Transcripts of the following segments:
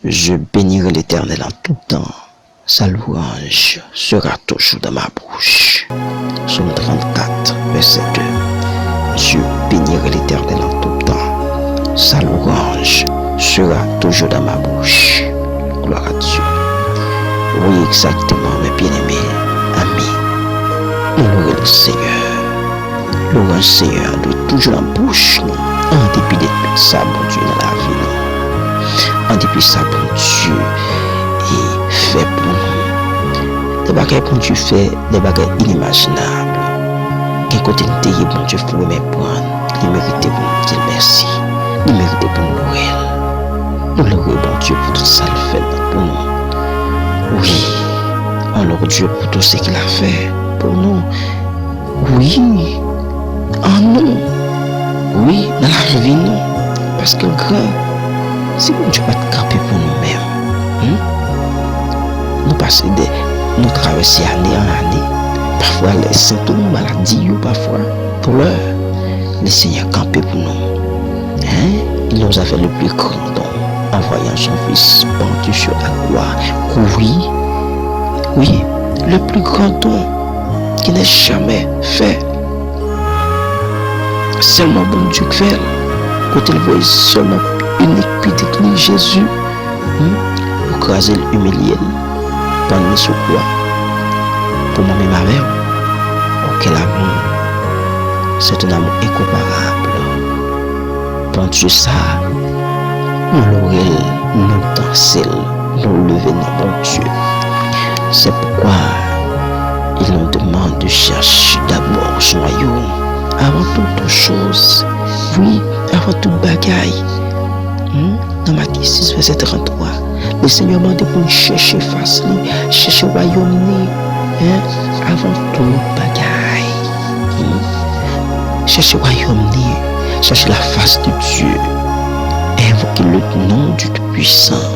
Je bénirai l'Éternel en tout temps. Sa louange sera toujours dans ma bouche. Psaume 34, verset 2. Je bénirai l'Éternel en tout temps. Sa louange sera toujours dans ma bouche. Gloire à Dieu. Oui, exactement, mes bien-aimés, amis. Louez le Seigneur. Louez le Seigneur doit toujours en bouche, en dépit de tout ça, mon Dieu, dans la vie. En dépit de ça, mon Dieu, et fait pour nous. Des bagages pour Dieu fait, des bagages inimaginables. Quel côté de Dieu, bon Dieu, faut me prendre. Il mérite pour nous dire merci. Il mérite pour nous louer. Nous louons, bon Dieu, pour tout ça, le fait pour nous. Oui, on loue Dieu pour tout ce qu'il a fait pour nous. Oui, en nous. Oui, dans la vie, nous. Parce que grand, si bon Dieu pas de camper pour nous-mêmes, nous passons nous traversons année en année. Parfois, les symptômes maladies, parfois, pour l'heure, le Seigneur campé pour nous. Il nous a fait le plus grand don en voyant son Fils pendu sur la croix. Oui, le plus grand don qui n'est jamais fait. Seulement bon Dieu fait. Quand il voit seulement unique petit Jésus, pour craser l'humilier, pendant sous croix. Pour moi-même avec quel amour. C'est un amour incomparable. Pour Dieu ça, nous louer, nous danser, nous lever dans bon Dieu. C'est pourquoi il nous demande de chercher d'abord son royaume. Avant toute chose, oui, avant toute bagaille. Dans Matthieu 6, verset 33, le Seigneur m'a dit pour chercher face, chercher le royaume, avant toute bagaille. Chercher le royaume, chercher la face de Dieu, invoquer le nom du Tout-Puissant.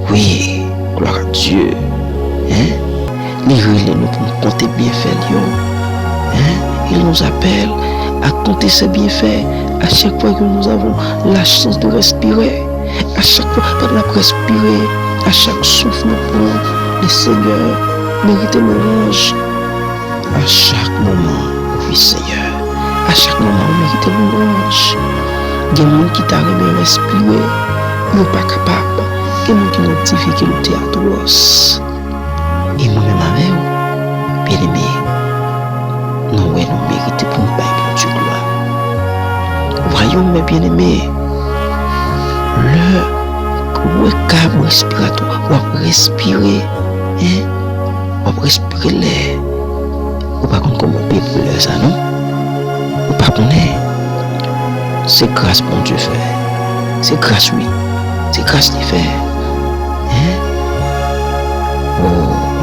Oui, gloire à Dieu. Les nous pour nous compter bienfaits. Il nous appelle à compter ses bienfaits à chaque fois que nous avons la chance de respirer. À chaque fois que nous avons respiré, à chaque souffle nous prenons le Seigneur mérite l'orange. À chaque moment, oui Seigneur, à chaque moment on mérite l'orange. Il y a des gens qui t'arrivent à respirer, ils ne sont pas capables. Il y a des gens qui ont difficulté à tous. Et moi-même avec vous, bien aimé, nous méritons pour nous bailler pour Dieu gloire. Voyons mes bien-aimés, le câble respiratoire, on va respirer, on va respirer l'air. On va pas comment on peut pour l'air ça, non? On pas connaître. C'est grâce bon Dieu fait. C'est grâce oui. C'est grâce qu'il fait. Oh,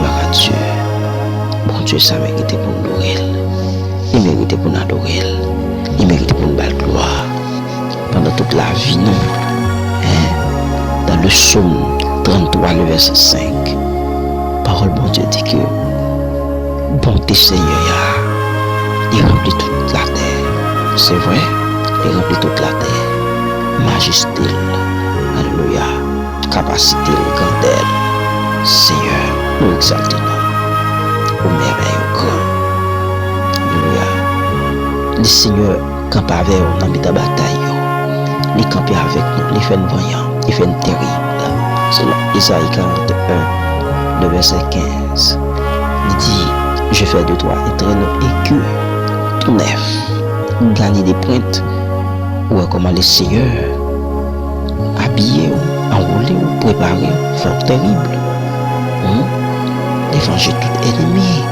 gloire à Dieu. Bon Dieu, ça mérite pour nous louer. Il mérite pour nous adorer. Il mérite pour nous belle gloire. Pendant toute la vie, non. Dans le psaume 33, le verset 5, parole bon Dieu dit que bonté Seigneur, il remplit toute la terre. C'est vrai, il remplit toute la terre. Majesté, alléluia, capacité, grandeur. Seigneur, nous exaltons. Au merveille, au grand. Alléluia. Le Seigneur campe avec nous dans la bataille. Il campe avec nous, il fait une voyant, il fait une terrible. C'est là, Isaïe 41, le verset 15. Il dit, je fais de toi un traîneau aigu, tout neuf, gagner des pointes. Ou comment le Seigneur habillé ou enroulé ou préparé, fort terrible. Dévenger tout ennemi.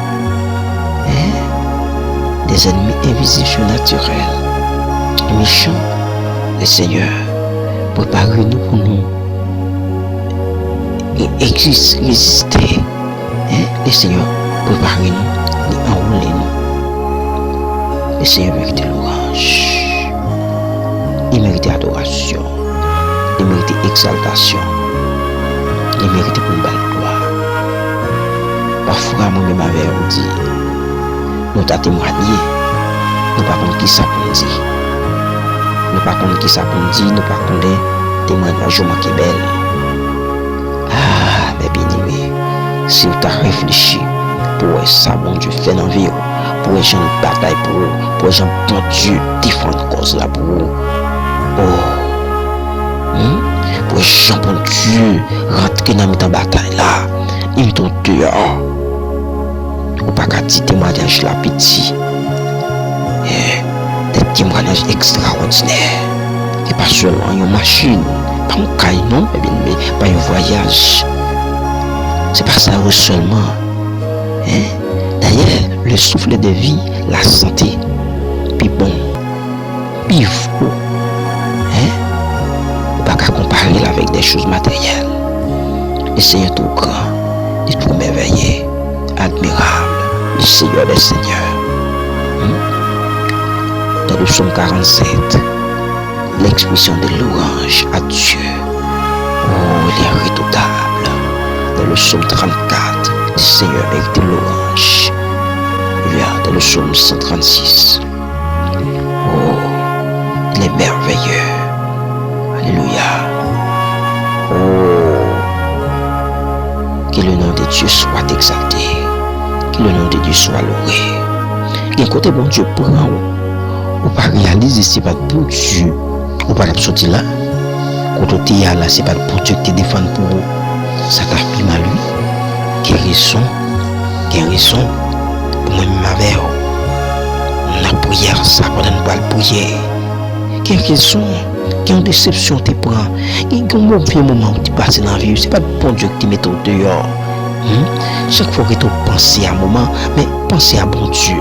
Des ennemis invisibles surnaturels. Méchants. Le Seigneur prépare-nous pour nous résister. Le Seigneur prépare-nous et enroule-nous. Le Seigneur mérite l'orange. Il mérite adoration. Il mérite exaltation. Il mérite pour une belle gloire. Parfois, moi-même avec vous dit, nous t'as témoigné, nous ne savons pas qui ça qu'on dit. Nous ne savons pas qui ça qu'on dit, nous ne savons témoignage qui est belle. Ah, mes bien-aimés, si vous avez réfléchi pour ça, bon Dieu fait dans la vie, pour gens bataille pour vous, pour gens bon Dieu défendre cause là pour vous. Oh, pour gens bon Dieu rentrer dans la bataille là, ils sont dehors. Ou pas qu'à dire témoignage là petit. Des témoignages extraordinaires. Et pas seulement une machine, pas un caille non, mais pas un voyage. C'est pas ça seulement. D'ailleurs, le souffle de vie, la santé, puis bon, puis vous, ou pas qu'à comparer avec des choses matérielles. Le Seigneur tout grand, il est tout merveilleux, admirable, le Seigneur des Seigneurs. Dans le psaume 47, l'expression de louange à Dieu, oh, il est redoutable. Dans le psaume 34, le Seigneur mérite de louange. Dans le psaume 136, oh, il est merveilleux. Alléluia. Oh, que le nom de Dieu soit exalté, que le nom de Dieu soit loué. Et côté bon Dieu prend, ou pas réaliser, c'est pas pour Dieu, ou pas sortir là. Quand tu es là, c'est pas pour Dieu qui te défend pour vous. Ça t'a fait mal lui. Quelle raison, pour moi-même avec vous. On a prière, ça pendant nous pas le prier. Quelle raison, quelle déception tu prends. Quel mauvais moment où tu passes dans la vie, c'est pas le bon Dieu qui te met au dehors. Chaque fois que tu penses à un moment, mais pensez à bon Dieu.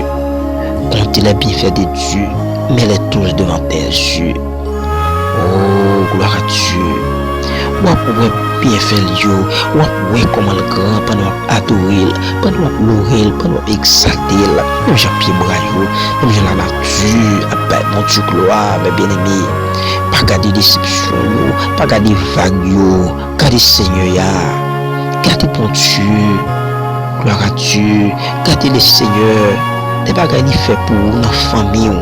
Comptez les bienfaits de Dieu, mets-les tous devant tes yeux. Oh, gloire à Dieu. Ou après bien faire Dieu, ou après comment le grand, pendant adorer, pendant louer, pendant exalter, même Jean-Pierre Braillot, même Jean la nature, après mon Dieu gloire, mes bien-aimés. Pas garder déception, pas garder vague, garder Seigneur, garder bon Dieu, gloire à Dieu, garder le Seigneur. Des bagages qui fait pour notre famille,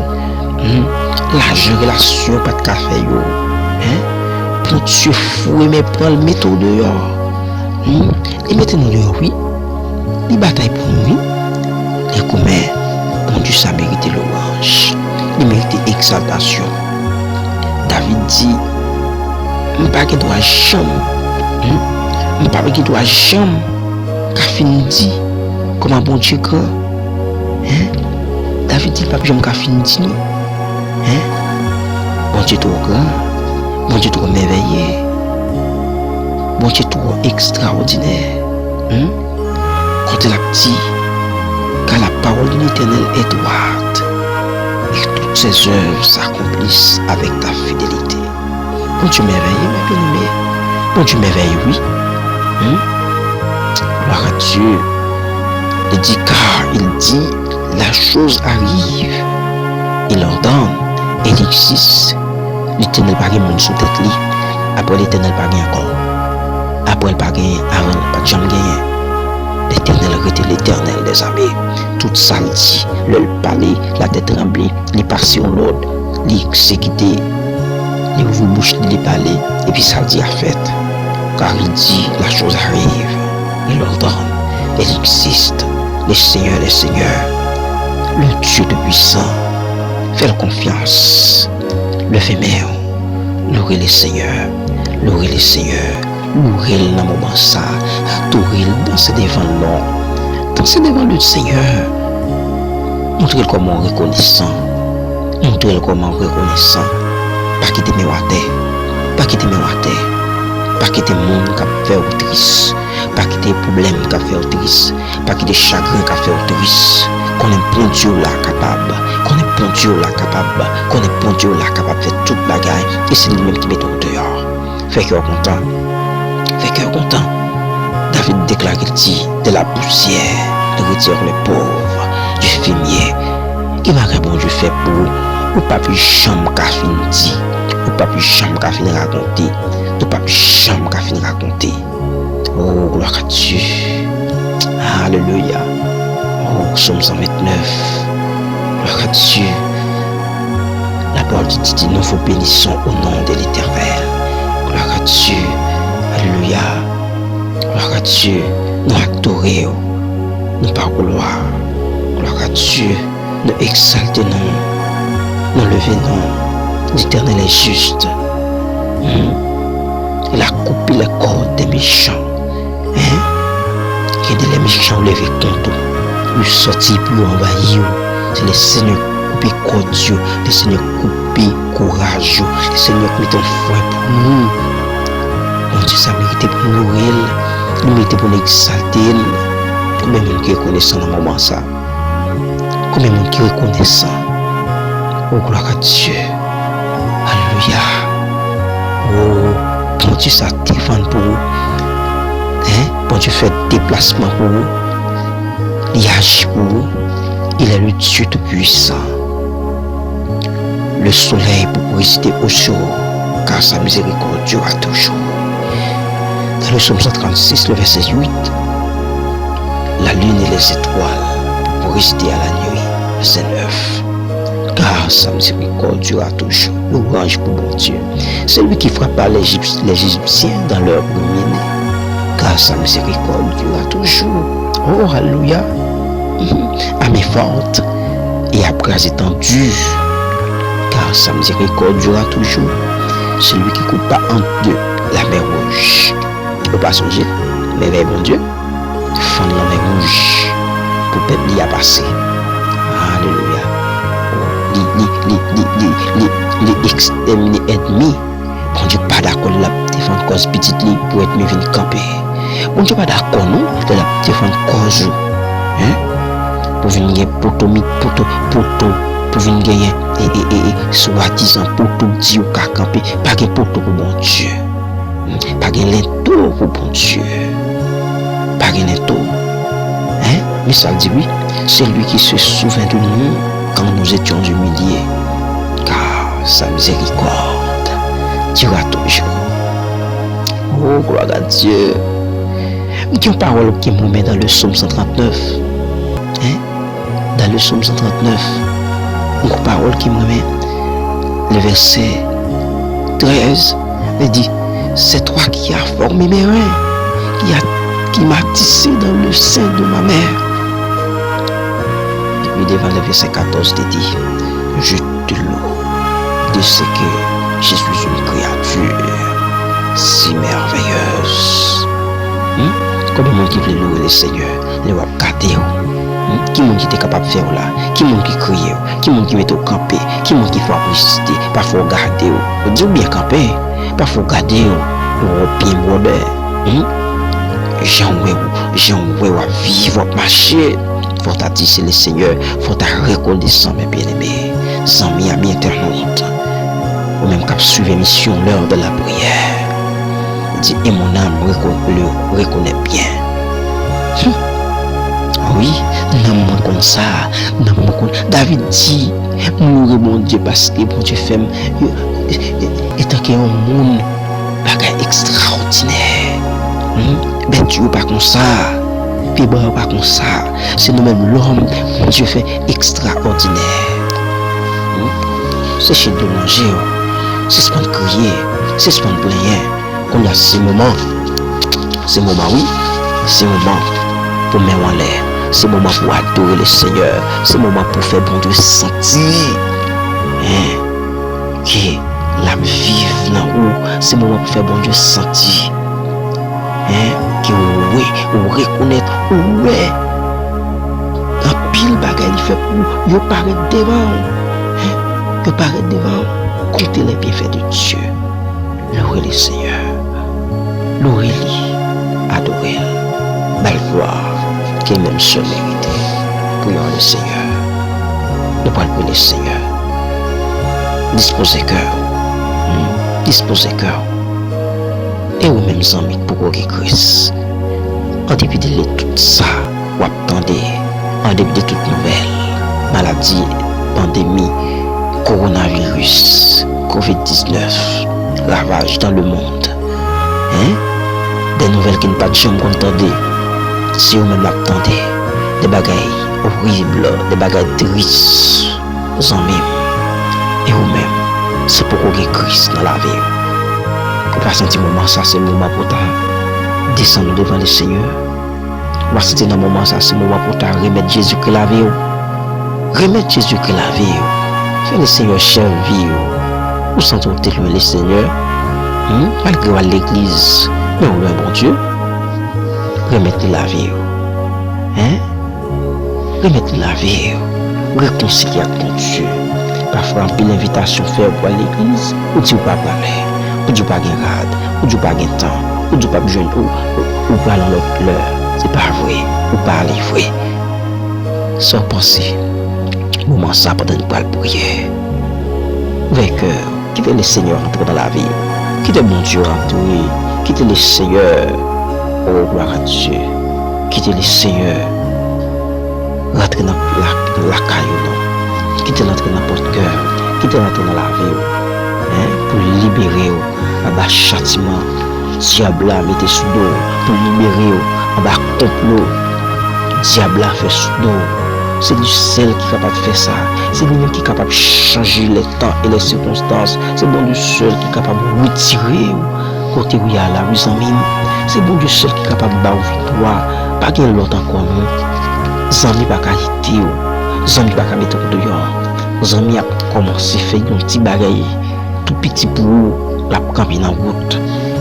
l'argent, relation, pas de café, pour Dieu fou, mais pour le mettre au dehors. Il met nous dehors, oui. Il bataille pour nous, les communs. Bon Dieu, ça mérite louange, il mérite exaltation. David dit, je ne pas qu'il doit jamais, je ne pas qu'il doit jamais, car fin dit, comment bon Dieu grand. David dit pas que j'aime qu'à finir dit bon Dieu trop grand, bon Dieu trop merveilleux, bon Dieu trop extraordinaire. Quand il a dit car la parole de l'Éternel est droite et toutes ses œuvres s'accomplissent avec ta fidélité. Bon Dieu merveilleux, ma bien-aimée, bon Dieu merveilleux, oui. Gloire à Dieu. Il dit car il dit la chose arrive, il ordonne, et il existe. L'Éternel pas gagné sous tête li, après l'Éternel pas gagné encore. Après il pas gagné, avant pas de jamais gagné. L'Éternel était l'Éternel des armées. Tout ça le dit, le palais, la tête tremblée, les passé en l'ordre, les exécuté, les ouvre bouche, les palais, et puis ça le dit à fête. Car il dit la chose arrive, il ordonne, il existe. Le Seigneur des Seigneurs, le Dieu de puissant, fais confiance, le fait même, louer le Seigneur, louer le Seigneur, louer dans le moment ça, adorer, danser devant l'homme, danser devant le Seigneur, montrer comment reconnaissant, montrer comment reconnaissant, pas quitter mes water, pas quitter mes water, pas quitter le monde qui a fait au triste. Pas quitter les problèmes qu'a fait au triste, pas quitter chagrin qu'a fait au triste. Qu'on est bon Dieu là capable, qu'on est bon Dieu là capable, qu'on est bon Dieu là capable de faire toute bagaille. Et c'est lui-même qui met au dehors. Fait cœur content, fait cœur content. David déclare qu'il dit de la poussière, de retire les pauvres du fumier. Il m'a bon Dieu fait pour, ou pas plus chambre qu'a fini dit, ou pas plus chambre qu'a fini raconter, ou pas plus chambre qu'a fini raconter. Oh, gloire à Dieu. Alléluia. Oh, psaume 129. Gloire à Dieu. La parole dit nous vous bénissons au nom de l'Éternel. Gloire Dieu. Alléluia. Gloire à Dieu. Nous adorons. Nous par gloire. Gloire à Dieu. Nous exaltons. Nous levons. L'Éternel est juste. Il a coupé les cordes des méchants. Qui dit les méchants levés contre nous. Nous sortis pour envahir. C'est le Seigneur coupé cordes. Le Seigneur coupé courage. Le Seigneur met un foi pour nous. Mon Dieu, ça mérite pour nous mourir. Nous mérite pour nous exalter. Combien de monde qui reconnaît ça dans le moment ça? Combien de monde qui reconnaît ça? Oh, gloire à Dieu. Alléluia. Oh, mon Dieu, ça défend pour vous. Bon Dieu fait déplacement pour vous. Il agit pour vous. Il est le Dieu tout-puissant. Le soleil pour résister au jour, car sa miséricorde durera toujours. Dans le psaume 136, le verset 8, la lune et les étoiles pour résister à la nuit, verset 9. Car sa miséricorde durera toujours. Louange pour mon Dieu. C'est lui qui frappa les Égyptiens dans leur ruine. Car sa miséricorde durera toujours. Oh, alléluia. À mes fortes et à bras étendus. Car sa miséricorde durera toujours. Celui qui coupa en deux la mer rouge. Tu ne peux pas songer, mais mon Dieu, fendre la mer rouge pour le peuple y a passé. Alléluia. Les exterminés ennemis. Bon Dieu, pas d'accord de la défendre cause petite pour être mis venir camper. Bon Dieu, pas d'accord nous de la défendre cause. Pour venir pour venir gagner soi-disant pour tout dire au cas camper. Pas de pour bon Dieu. Pas de l'into pour bon Dieu. Pas de l'into. Mais ça dit oui, c'est lui qui se souvient de nous quand nous étions humiliés. Car sa miséricorde durera toujours. Oh, gloire à Dieu. Il y a une parole qui me met dans le psaume 139. Dans le psaume 139, une parole qui me met le verset 13. Il dit, c'est toi qui as formé mes reins, qui m'a tissé dans le sein de ma mère. Et puis devant le verset 14, il dit, je te loue de ce que je suis une créature si merveilleuse. Comme le monde qui veut louer le Seigneur, le va garder. Qui monde qui est capable de faire là? Qui monde qui crie? Qui monde qui met au camper? Qui monde qui fait publicité? Pas faut garder. On dit bien camper. Pas faut garder. On bien bonheur. J'en ouais vivre marcher. Faut t'attiser le Seigneur. Faut ta reconnaissance mes bien-aimés. Amis internautes. Ou même cap suivre mission l'heure de la prière. Dit et mon âme le reconnaît bien. Oui, non comme ça, non comme David dit, nous mon Dieu parce que bon Dieu fait étant qu'il y a un monde bagage extraordinaire. Ben Dieu pas comme ça, puis bon pas comme ça, c'est nous-mêmes l'homme, mon Dieu fait extraordinaire. C'est chez de manger, c'est ce qu'on crier, c'est ce qu'on plaigner, qu'on a ces moments oui, ces moments pour mettre en l'air. C'est le moment pour adorer le Seigneur. C'est le moment pour faire bon Dieu sentir. Que l'âme vive dans où. C'est le moment pour faire bon Dieu sentir. Que oui, ou reconnaître. Ouais. Un pile bagaille il fait pour. Il paraît devant. Il paraît devant. Comptez les bienfaits de Dieu. Louez le Seigneur. Louez-le. Adorez-le. Belle gloire. Qu'il même se mérite. Prions le Seigneur. Nous prions le Seigneur. Disposez cœur. Disposez cœur. Et vous mêmes amis pour vous Christ. En dépit de tout ça, vous attendez. En dépit de toute nouvelle. Maladie, pandémie, coronavirus, Covid-19, ravage dans le monde. Des nouvelles qui ne pas de chambre entendez. Si vous même attendez des bagailles horribles, des bagailles tristes, vous en même, et vous-même, c'est pour vous Christ dans la vie. Pour pas senti moment ça, c'est le moment pour ta descendre devant le Seigneur. On va sentir dans le moment ça, c'est le moment pour ta remettre Jésus-Christ la vie. Remettre Jésus-Christ la vie. Fais le Seigneur servir. Ou sentons-nous loin le Seigneur. Malgré l'église, mais on est bon Dieu. Remettre la vie. Remettre la vie. Réconcilier avec ton Dieu. Parfois, on peut l'invitation faire pour l'église. Ou dit ou pas parler. Ou dit pas gagner rade. Ou dit pas gagner temps. Ou dit pas besoin ou pas dans l'autre l'heure. C'est pas vrai. Ou parler vrai. Sans penser. Moment ça pendant une parole prière. Avec cœur. Quittez le Seigneur entrer dans la vie. Quittez mon Dieu rentrer. Quittez le Seigneur. Oh, gloire à Dieu. Quittez le Seigneur. Rentrer dans la caillou. Quittez l'entrer dans votre cœur. Quittez l'entrer dans la vie. Pour libérer en bas châtiment. Diable a mis sous dos. Pour libérer en bas complot. Diable a fait sous dos. C'est lui seul qui est capable de faire ça. C'est lui qui est capable de changer les temps et les circonstances. C'est bon Dieu seul qui est capable de retirer côté où il y a la rue Zamine. C'est bon Dieu seul qui est capable de battre victoire. Pas qu'il y ait l'autre encore non. Zami pas qualité. Zami pas qu'à mettre dehors. Zami a commencé à faire un petit bagage. Tout petit pour la camper dans la route.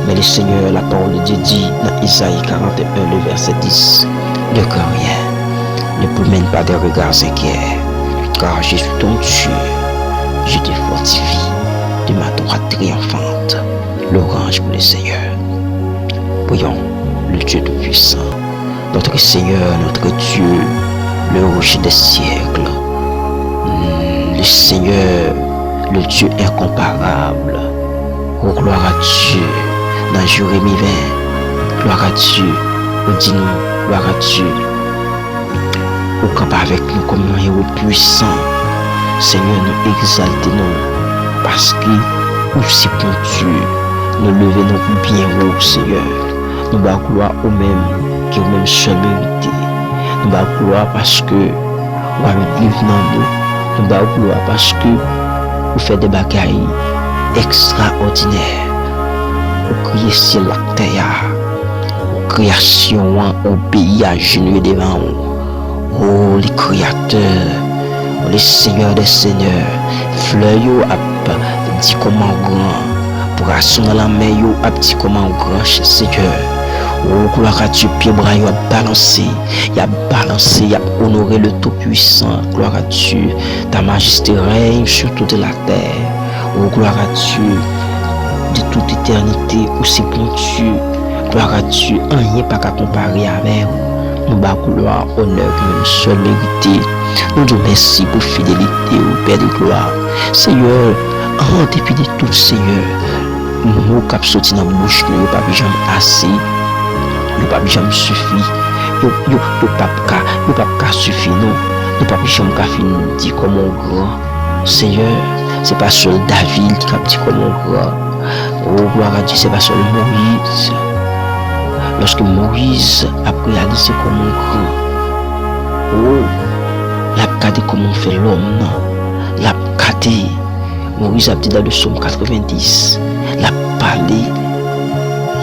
Mais le Seigneur, la parole de Dieu dit dans Isaïe 41, le verset 10. De que rien. Ne promène pas des regards inquiets, car je suis ton Dieu. Je te fortifie de ma droite triomphante. L'orange pour le Seigneur. Prions le Dieu Tout-Puissant, notre Seigneur, notre Dieu, le rocher des siècles. Le Seigneur, le Dieu incomparable. Oh, gloire à Dieu. Dans Jérémie 20, gloire à Dieu. Dis-nous, gloire à Dieu. Au camp avec nous comme un héros puissant. Seigneur, nous exaltons parce que nous si bon Dieu, nous levons nous bien haut, Seigneur. Nous va gloire au même qui au même seul mérité. Nous va gloire parce que vous avez vivre dans nous. Nous va gloire parce que vous faites des bagailles extraordinaires. Vous criez ciel la terre. Vous création au pays à genoux devant vous. Oh, les créateurs, oh, les seigneurs des seigneurs, fleurs yo ap dit comment grand, poisson dans la mer yo ap dit comment grand, Seigneur. Oh, gloire à Dieu, pied bras yo a balancé, y a honoré le Tout-Puissant, gloire à Dieu, ta majesté règne sur toute la terre. Oh, gloire à Dieu, de toute éternité, aussi bon Dieu, gloire à Dieu, rien pas qu'à comparer avec vous. Nous bas gloire, honneur que nous seul mérité. Nous disons merci pour fidélité au Père de gloire. Seigneur, en dépit de tout, Seigneur, nous cap sorti dans la bouche, nous pas jamais assez, nous pas jamais suffi, nous pas suffi, nous pas jamais finir dire comme un grand. Seigneur, c'est pas seul David qui a dit comme un grand. Oh, gloire à Dieu, c'est pas seul Moïse. Lorsque Moïse a réalisé comment on grand, l'a regardé comment on fait l'homme, l'a regardé, Moïse a dit dans le psaume 90, l'a parlé,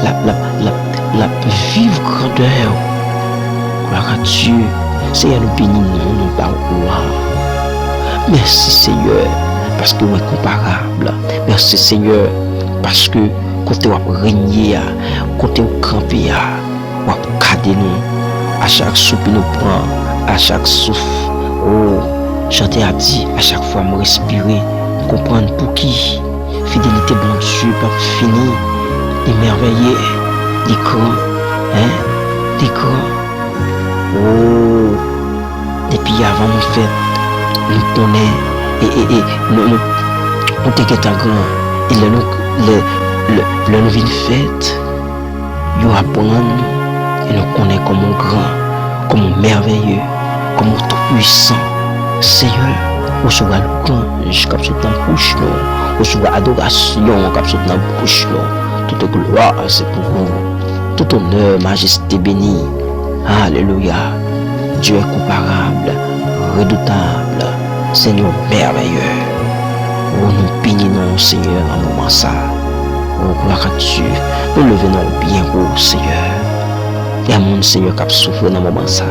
l'a vivre grandeur. Gloire à Dieu, Seigneur, nous bénissons, nous parlons gloire. Merci Seigneur, parce que vous êtes comparable. Merci Seigneur, parce que côté où régner, côté où camper, où garder nous, à chaque soupe nous prend, à chaque souffle. Oh, chanter a dit, à chaque fois me respirer, comprendre pour qui, fidélité bon Dieu, pas fini, émerveillé, des grands, des grands. Oh, depuis avant nous fait, nous connaissons, et nous t'inquiète à grand, et le nous vient fête, nous apprenons et nous connaissons comme un grand, comme un merveilleux, comme un tout-puissant. Seigneur, nous sommes louange, comme c'est dans la bouche, nous sommes adoration, comme c'est dans la bouche, toute gloire, c'est pour vous, tout honneur, majesté bénie. Alléluia, Dieu est comparable, redoutable, Seigneur merveilleux. Oh, nous bénissons, Seigneur, en moment ça. Oh, gloire à Dieu. Nous levons bien haut, Seigneur. Il y a mon Seigneur qui a souffert dans le moment ça.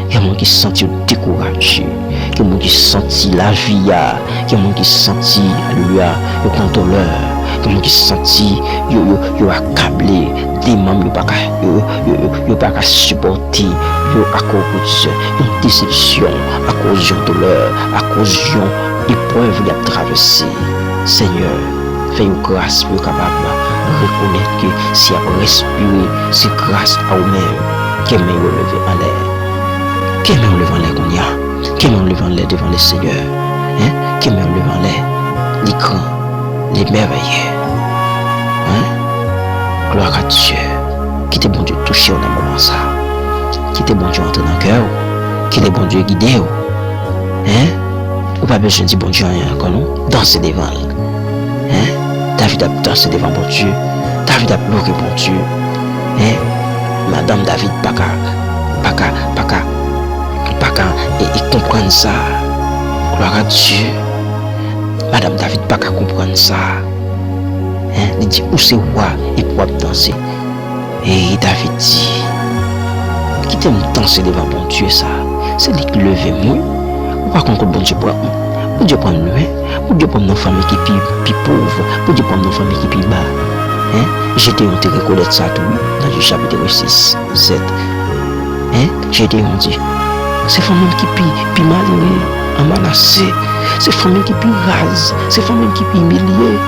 Il y a mon qui se senti découragé. Il y a mon qui se senti la vie. Il y a mon qui se senti, alléluia, le contrôleur. Il y a mon qui se senti, accablé. Des membres, il pas qu'à supporter. À cause d'une déception, à cause d'une douleur, à cause d'une épreuve qu'il a traversée. Seigneur, fais-nous grâce pour capable reconnaître que si on respire, c'est grâce à vous-même que nous lever en l'air. Que nous levons en l'air qu'on y a. Que nous levons en l'air devant le Seigneur. Que nous levons en l'air les grands, les merveilleux. Gloire à Dieu. Qui t'est bon Dieu touché au moment ça. Qui t'est bon Dieu entrer dans le cœur. Qui t'est bon Dieu guidé. Ou pas besoin de dire bon Dieu rien encore non. Danser devant. David a dansé devant bon Dieu. David a pleuré bon Dieu. Madame David pas et comprendre ça. Gloire à Dieu. Madame David pas qu'à comprendre ça. Il dit où c'est roi et pour danser. Et David dit qui t'aime danser devant bon Dieu ça. C'est lui qui levait moi. Ou pas qu'on bon Dieu prend. Bon Dieu prend loin. Bon Dieu prend nos familles qui plus pauvres. Bon Dieu prend nos familles qui plus bas. J'étais honte de reconnaître ça tout dans le chapitre 6, 7. J'étais honte. C'est famille qui plus malheureux, embarrassé. C'est famille qui plus rase. C'est famille qui plus humilié.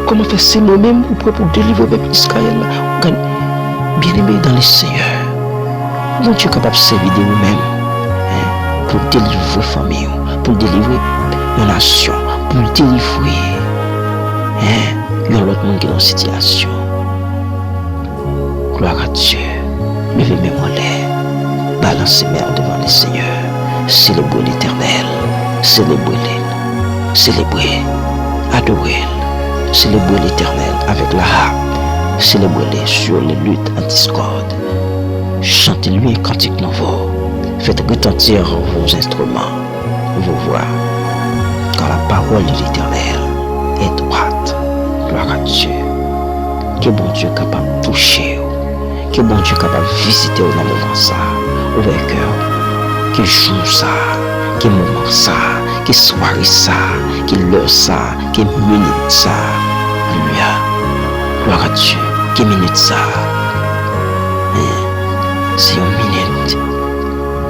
Comment faire c'est nous-mêmes pour délivrer le peuple d'Israël. Bien aimé dans le Seigneur. Bon Dieu est capable de servir de nous-mêmes pour délivrer la famille, pour délivrer nos nations, pour délivrer l'autre monde qui est dans cette situation. Gloire à Dieu. Levez mes mains en l'air. Balancez mes mains devant le Seigneur. Célébrez l'Éternel. Célébrez-le. Célébrez. Adorez. Célébrez l'Éternel avec la harpe. Célébrez-le sur les luttes en discorde. Chantez-lui un cantique nouveau. Faites retentir vos instruments, vos voix. Car la parole de l'Éternel est droite. Gloire à Dieu. Que bon Dieu est capable de toucher. Que bon Dieu est capable de visiter au moment ça. Ouvert cœur. Que jour ça. Que moment ça. Que soirée ça. Que l'heure ça. Que minute ça. Alléluia. Gloire à Dieu. Que minute ça. C'est une minute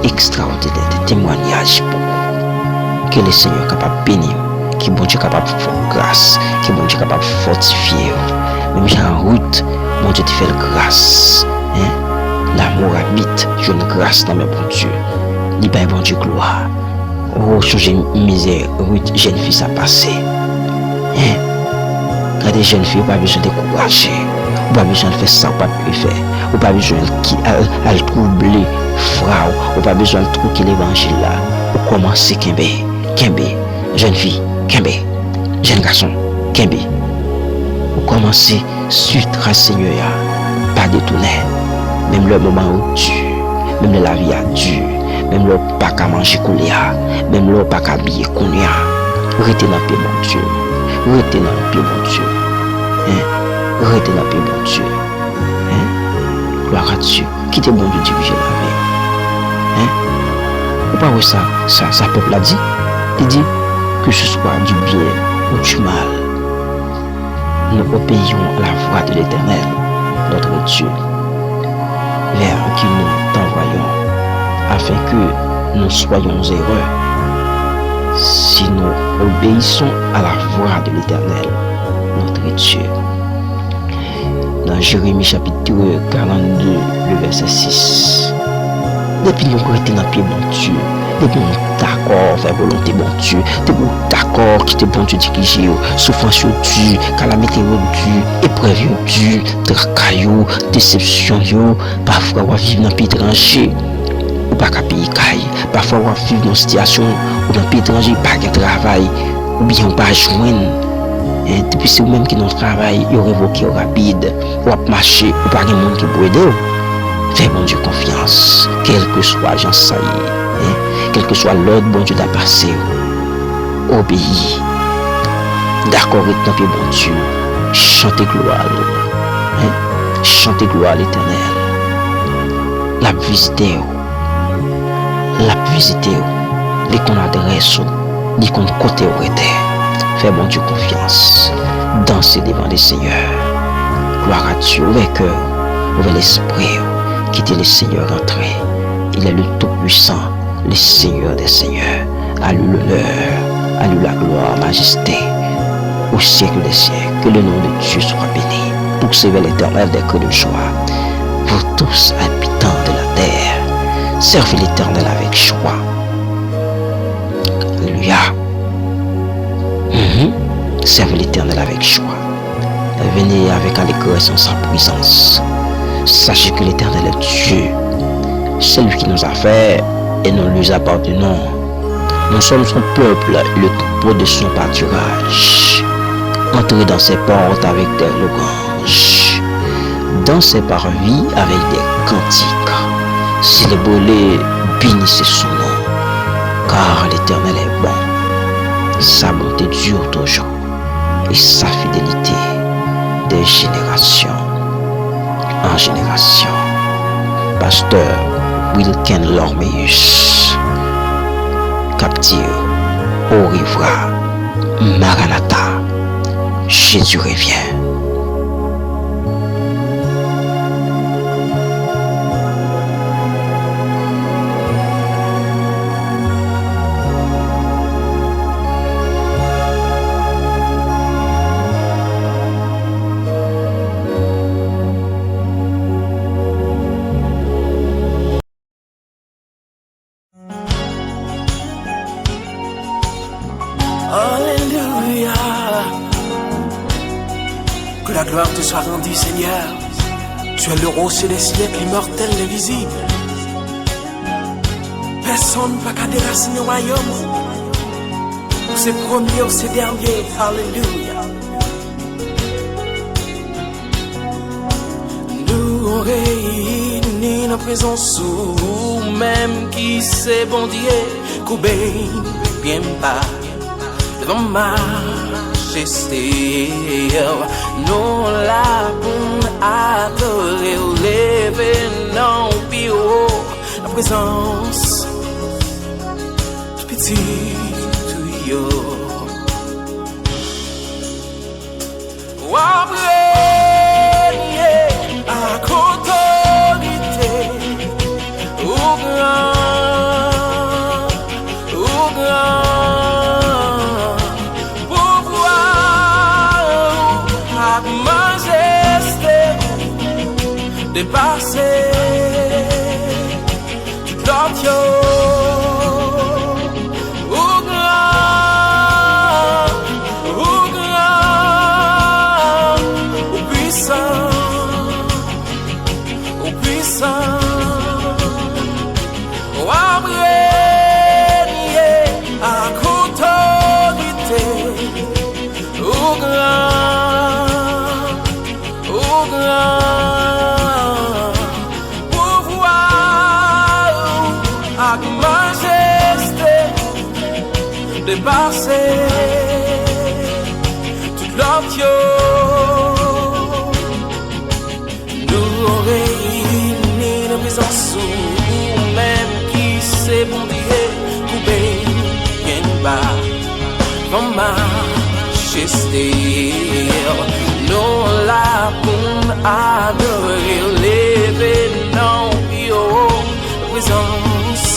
extraordinaire de témoignage pour vous. Que le Seigneur est capable de bénir. Que bon Dieu est capable de faire grâce. Que bon Dieu est capable de fortifier. Même j'ai en route, bon Dieu te fait grâce. L'amour habite, je une grâce dans mes bon Dieu. Dis pas bon Dieu gloire. Oh, changer misère, route, jeune fille ça passé. Quand des jeunes filles, pas besoin de décourager. Ou pas besoin de faire ça, ou pas de faire. Ou pas besoin de troubler, frère. Ou pas besoin de trouver l'évangile là. Ou commencer Kembe, jeune fille, Kembe, jeune garçon, Kembe. Ou commencer suite à Seigneur, pas détourner. Même le moment où dur, même la vie a dur, même le pas qu'à manger couléa, même le pas qu'à habiller couléa. Restez dans le pied, mon Dieu. Restez dans le pied, mon Dieu. Restez dans le pied, mon Dieu. Gloire à Dieu. Quittez bon Dieu diriger la vie. Ou pas ça peuple a dit. Il dit que ce soit du bien ou du mal. Nous obéissons à la voix de l'Éternel, notre Dieu, vers qui nous t'envoyons, afin que nous soyons heureux. Si nous obéissons à la voix de l'Éternel, notre Dieu. Dans Jérémie chapitre 42, le verset 6. Depuis nous restons dans le pied, bon Dieu. Depuis nous d'accord, faire volonté, bon Dieu. Depuis nous d'accord, quitter bon Dieu diriger, souffrance dure, calamité dure, épreuve dure, tracaillou, déception, parfois on va vivre dans le pays étranger. Ou pas qu'à payer caille. Parfois on va vivre dans une situation où dans le pays étranger, pas de travail, ou bien on pas joindre. Et depuis c'est vous-même qui nous travail, il révoqué rapide, ou à marcher, ou pas de monde qui peut aider. Fais bon Dieu confiance, quel que soit j'en sais, quel que soit l'ordre bon Dieu t'a passé, obéis, d'accord avec ton pied bon Dieu, Chantez gloire. Hein? Chantez gloire à l'Éternel. La visiter. La visiter. Les qu'on adresse. Les qu'on côté où était. Fais bon Dieu confiance. Dansez devant les seigneurs. Gloire à Dieu. Ouvert cœur. Ouvert l'esprit. Quittez les seigneurs entrer. Il est le Tout-Puissant. Le Seigneur des Seigneurs. À lui l'honneur. À lui la gloire, majesté. Au siècle des siècles. Que le nom de Dieu soit béni. Poursuivez l'Éternel des cris de joie. Vous tous habitants de la terre. Servez l'Éternel avec joie. Alléluia. Servez l'Éternel avec joie. Venez avec allégresse en sa présence. Sachez que l'Éternel est Dieu. C'est lui qui nous a fait et nous lui appartenons. Nous sommes son peuple et le troupeau de son pâturage. Entrez dans ses portes avec des louanges, dans ses parvis avec des cantiques. Célébrez-le, bénissez son nom, car l'Éternel est bon. Sa bonté dure toujours et sa fidélité de génération en génération. Pasteur Wilken Lormeus, captif, au rivera, Maranatha, Jésus revient. Alléluia. Que la gloire te soit rendue, Seigneur. Tu es le rocher des siècles, immortel, invisible. Personne ne peut déraciner au royaume. C'est premier ou c'est dernier. Alléluia. Nous réunis nos présence ou même qui c'est bon Dieu. Coubé, bien bas. Devant majesté, nous la pour adorer, lever non plus haut, la présence du petit tuyau. À autorité, au grand. Dépasser toute l'autre au grand, au puissant, au régné, à autorité, au grand, dépasser toute l'autre. Nous réunis nos présence ou même qui c'est bon Dieu, coupé bien bas, dans majesté. Nous la pour adorer, lever non plus haut, présence.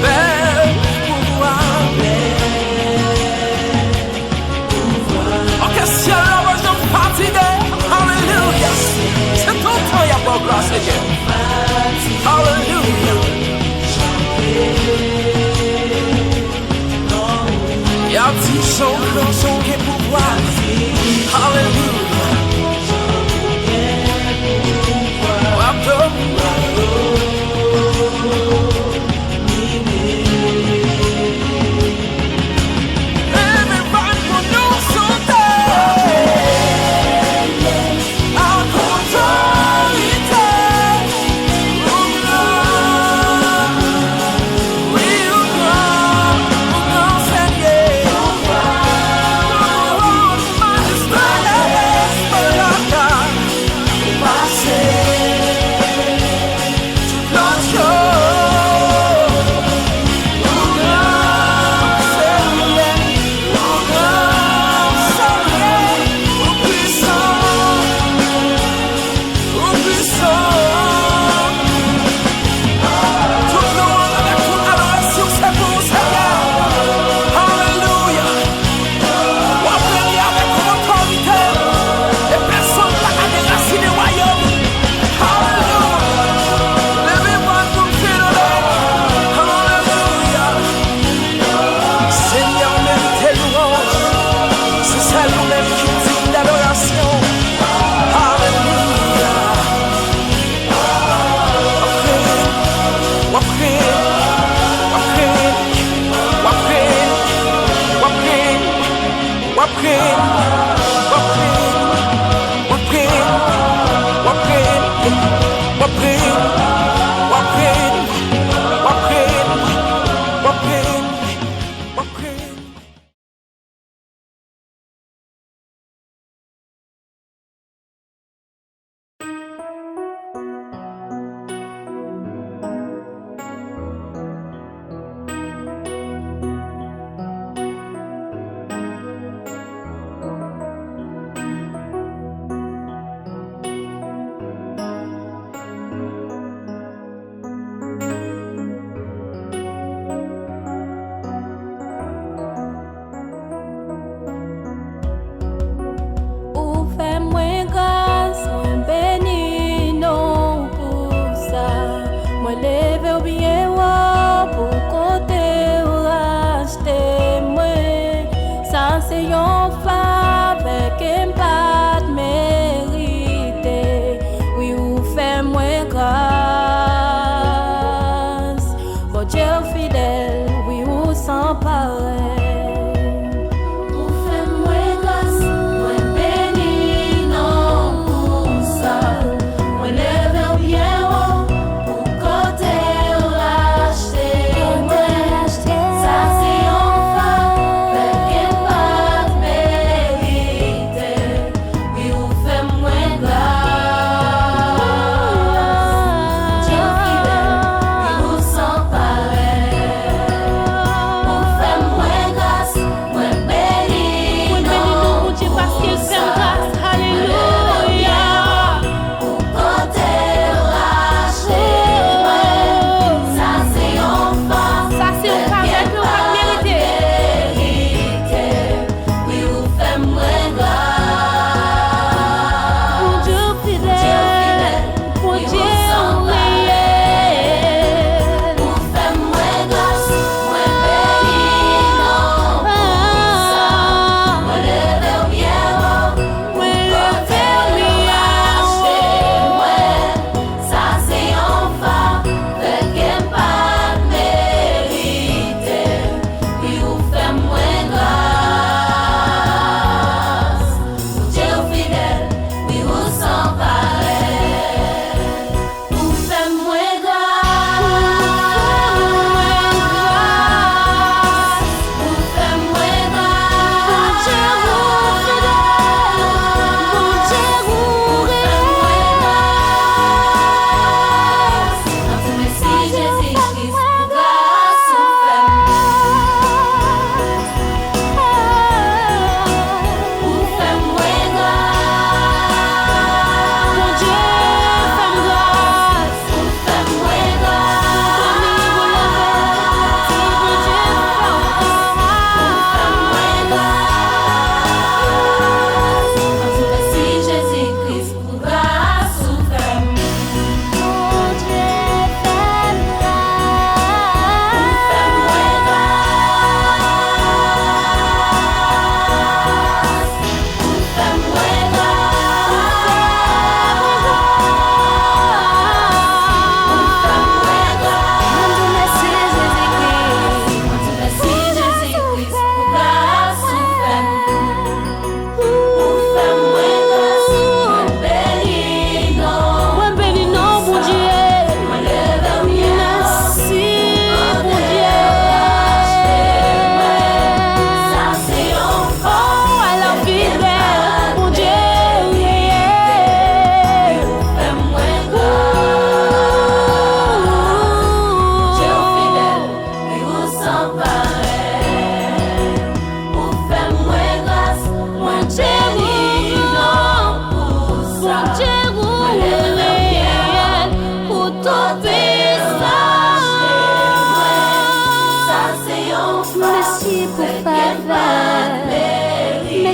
bel pouvoir. Ok, si alors moi je me fatigue, alléluia. C'est ton temps, il y a pas de grâce, Seigneur. Alléluia. Il y a un petit son qui est pouvoir. Alléluia.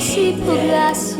merci pour grâce.